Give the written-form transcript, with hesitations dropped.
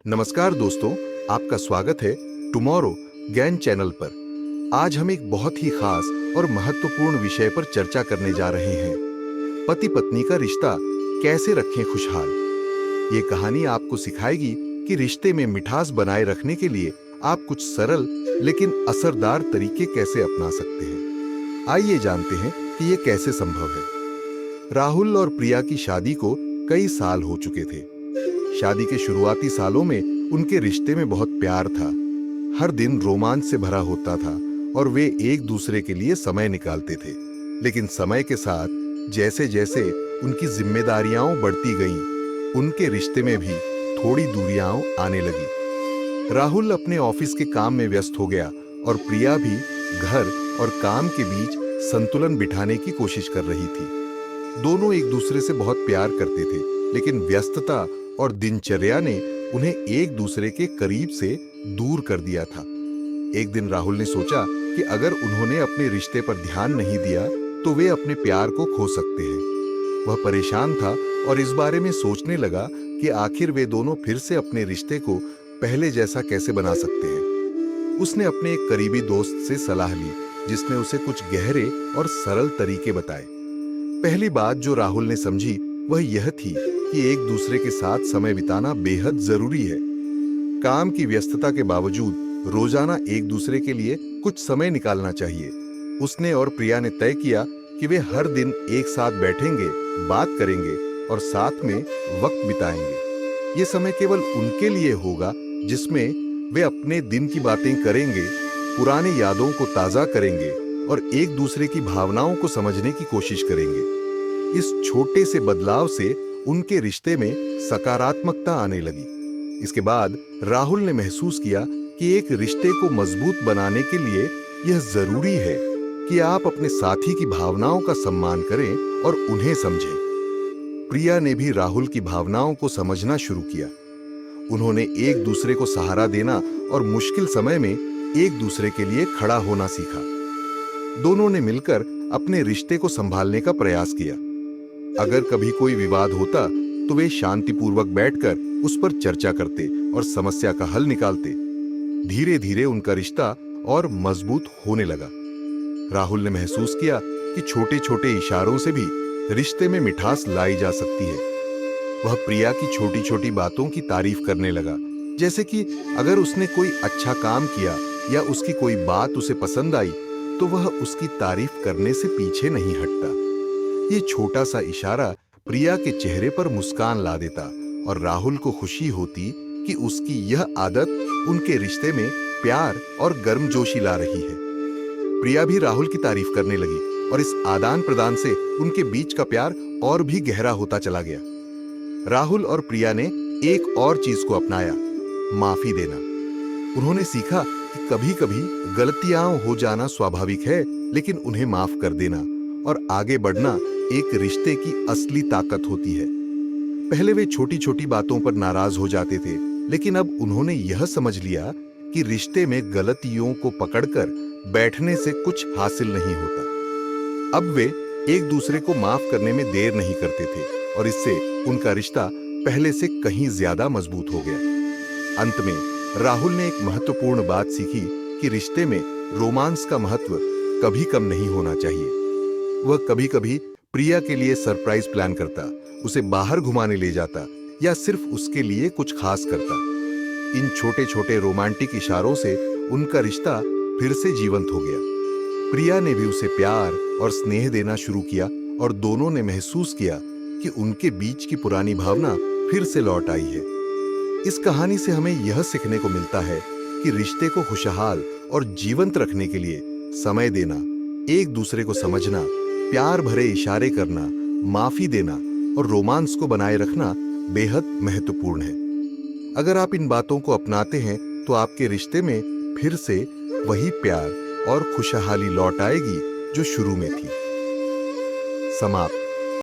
नमस्कार दोस्तों, आपका स्वागत है टुमारो ज्ञान चैनल पर। आज हम एक बहुत ही खास और महत्वपूर्ण विषय पर चर्चा करने जा रहे हैं। पति पत्नी का रिश्ता कैसे रखें खुशहाल। ये कहानी आपको सिखाएगी कि रिश्ते में मिठास बनाए रखने के लिए आप कुछ सरल लेकिन असरदार तरीके कैसे अपना सकते हैं। आइए जानते हैं कि ये कैसे संभव है। राहुल और प्रिया की शादी को कई साल हो चुके थे। शादी के शुरुआती सालों में उनके रिश्ते में बहुत प्यार था। हर दिन रोमांच से भरा होता था और वे एक दूसरे के लिए समय निकालते थे। लेकिन समय के साथ जैसे जैसे उनकी जिम्मेदारियां बढ़ती गईं, उनके रिश्ते में भी थोड़ी दूरियां आने लगी। राहुल अपने ऑफिस के काम में व्यस्त हो गया और प्रिया भी घर और काम के बीच संतुलन बिठाने की कोशिश कर रही थी। दोनों एक दूसरे से बहुत प्यार करते थे, लेकिन व्यस्तता और दिनचर्या ने उन्हें एक दूसरे के करीब से दूर कर दिया था। एक दिन राहुल ने सोचा कि अगर उन्होंने अपने रिश्ते पर ध्यान नहीं दिया तो वे अपने प्यार को खो सकते हैं। वह परेशान था और इस बारे में सोचने लगा कि आखिर वे दोनों फिर से अपने रिश्ते को पहले जैसा कैसे बना सकते हैं। उसने अपने एक करीबी दोस्त से सलाह ली, जिसने उसे कुछ गहरे और सरल तरीके बताए। पहली बात जो राहुल ने समझी वह यह थी कि एक दूसरे के साथ समय बिताना बेहद जरूरी है। काम की व्यस्तता के बावजूद रोजाना एक दूसरे के लिए कुछ समय निकालना चाहिए। उसने और प्रिया ने तय किया कि वे हर दिन एक साथ बैठेंगे, बात करेंगे और साथ में वक्त बिताएंगे। ये समय केवल उनके लिए होगा जिसमें वे अपने दिन की बातें करेंगे, पुरानी यादों को ताजा करेंगे और एक दूसरे की भावनाओं को समझने की कोशिश करेंगे। इस छोटे से बदलाव से उनके रिश्ते में सकारात्मकता आने लगी। इसके बाद राहुल ने महसूस किया कि एक रिश्ते को मजबूत बनाने के लिए यह जरूरी है कि आप अपने साथी की भावनाओं का सम्मान करें और उन्हें समझें। प्रिया ने भी राहुल की भावनाओं को समझना शुरू किया। उन्होंने एक दूसरे को सहारा देना और मुश्किल समय में एक दूसरे के लिए खड़ा होना सीखा। दोनों ने मिलकर अपने रिश्ते को संभालने का प्रयास किया। अगर कभी कोई विवाद होता तो वे शांतिपूर्वक बैठकर उस पर चर्चा करते और समस्या का हल निकालते। धीरे धीरे उनका रिश्ता और मजबूत होने लगा। राहुल ने महसूस किया कि छोटे छोटे इशारों से भी रिश्ते में मिठास लाई जा सकती है। वह प्रिया की छोटी छोटी बातों की तारीफ करने लगा, जैसे कि अगर उसने कोई अच्छा काम किया या उसकी कोई बात उसे पसंद आई तो वह उसकी तारीफ करने से पीछे नहीं हटता। ये छोटा सा इशारा प्रिया के चेहरे पर मुस्कान ला देता और राहुल को खुशी होती कि उसकी यह आदत उनके रिश्ते में प्यार और गर्मजोशी ला रही है। प्रिया भी राहुल की तारीफ करने लगी और इस आदान प्रदान से उनके बीच का प्यार और भी गहरा होता चला गया। राहुल और प्रिया ने एक और चीज को अपनाया, माफी देना। उन्होंने सीखा कि कभी कभी गलतियां हो जाना स्वाभाविक है, लेकिन उन्हें माफ कर देना और आगे बढ़ना एक रिश्ते की असली ताकत होती है। पहले वे छोटी छोटी बातों पर नाराज हो जाते थे, लेकिन अब उन्होंने यह समझ लिया कि रिश्ते में गलतियों को पकड़कर बैठने से कुछ हासिल नहीं होता। अब वे एक दूसरे को माफ करने में देर नहीं करते थे और इससे उनका रिश्ता पहले से कहीं ज्यादा मजबूत हो गया। अंत में राहुल ने एक महत्वपूर्ण बात सीखी कि रिश्ते में रोमांस का महत्व कभी कम नहीं होना चाहिए। वह कभी कभी प्रिया के लिए सरप्राइज प्लान करता, उसे बाहर घुमाने ले जाता या सिर्फ उसके लिए कुछ खास करता। इन छोटे छोटे रोमांटिक इशारों से उनका रिश्ता फिर से जीवंत हो गया। प्रिया ने भी उसे प्यार और स्नेह देना शुरू किया और दोनों ने महसूस किया कि उनके बीच की पुरानी भावना फिर से लौट आई है। इस कहानी से हमें यह सीखने को मिलता है कि रिश्ते को खुशहाल और जीवंत रखने के लिए समय देना, एक दूसरे को समझना, प्यार भरे इशारे करना, माफी देना और रोमांस को बनाए रखना बेहद महत्वपूर्ण है। अगर आप इन बातों को अपनाते हैं तो आपके रिश्ते में फिर से वही प्यार और खुशहाली लौट आएगी जो शुरू में थी। समाप्त।